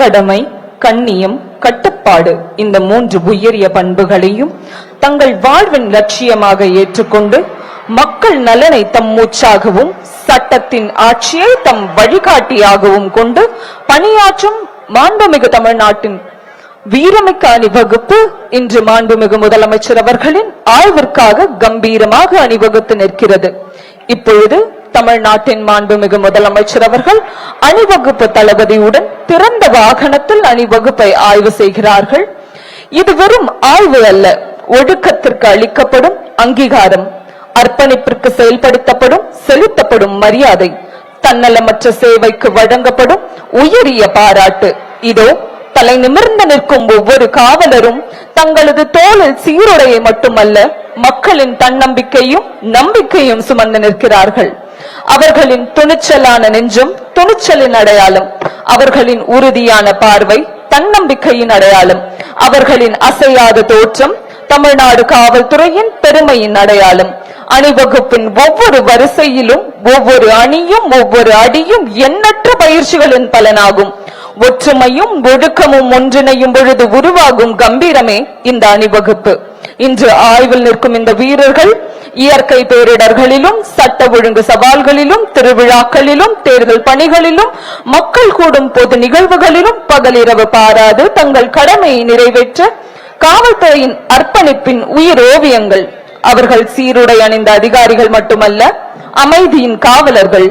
கடமை, கண்ணியம், கட்டுப்பாடு இந்த 3 உயரிய பண்புகளையும் தங்கள் வாழ்வின் லட்சியமாக ஏற்றுக்கொண்டு மக்கள் நலனை தம் மூச்சாகவும் சட்டத்தின் ஆட்சியை தம் வழிகாட்டியாகவும் கொண்டு பணியாற்றும் மாண்புமிகு தமிழ்நாட்டின் வீரமிக்க அணிவகுப்பு இன்று மாண்புமிகு முதலமைச்சர் அவர்களின் ஆய்விற்காக கம்பீரமாக அணிவகுத்து நிற்கிறது. இப்பொழுது தமிழ்நாட்டின் மாண்புமிகு முதலமைச்சர் அவர்கள் அணிவகுப்பு தளபதியுடன் திறந்த வாகனத்தில் அணிவகுப்பை ஆய்வு செய்கிறார்கள். இது வெறும் ஆய்வு அல்ல, ஒழுக்கத்திற்கு அளிக்கப்படும் அங்கீகாரம், அர்ப்பணிப்பிற்கு செயல்படுத்தப்படும் செலுத்தப்படும் மரியாதை, தன்னலமற்ற சேவைக்கு வழங்கப்படும் உயரிய பாராட்டு. இதோ தலை நிமிர்ந்து நிற்கும் ஒவ்வொரு காவலரும் தங்களது தோளில் சீருடையை மட்டுமல்ல, மக்களின் தன்னம்பிக்கையும் நம்பிக்கையும் சுமந்து நிற்கிறார்கள். அவர்களின் துணிச்சலான நெஞ்சம் துணிச்சலின் அடையாளம், அவர்களின் உறுதியான பார்வை தன்னம்பிக்கையின் அடையாளம், அவர்களின் அசையாத தோற்றம் தமிழ்நாடு காவல்துறையின் பெருமையின் அடையாளம். அணிவகுப்பின் ஒவ்வொரு வரிசையிலும் ஒவ்வொரு அணியும் ஒவ்வொரு அடியும் எண்ணற்ற பயிற்சிகளின் பலனாகும். ஒற்றுமையும் ஒழுக்கமும் ஒன்றிணையும் பொழுது உருவாகும் கம்பீரமே இந்த அணிவகுப்பு. இன்று ஆய்வில் நிற்கும் இந்த வீரர்கள் இயற்கை பேரிடர்களிலும் சட்ட ஒழுங்கு சவால்களிலும் திருவிழாக்களிலும் தேர்தல் பணிகளிலும் மக்கள் கூடும் பொது நிகழ்வுகளிலும் பகலிரவு பாராது தங்கள் கடமையை நிறைவேற்ற காவல்துறையின் அர்ப்பணிப்பின் உயிர் ஓவியங்கள். அவர்கள் சீருடை அணிந்த அதிகாரிகள் மட்டுமல்ல, அமைதியின் காவலர்கள்,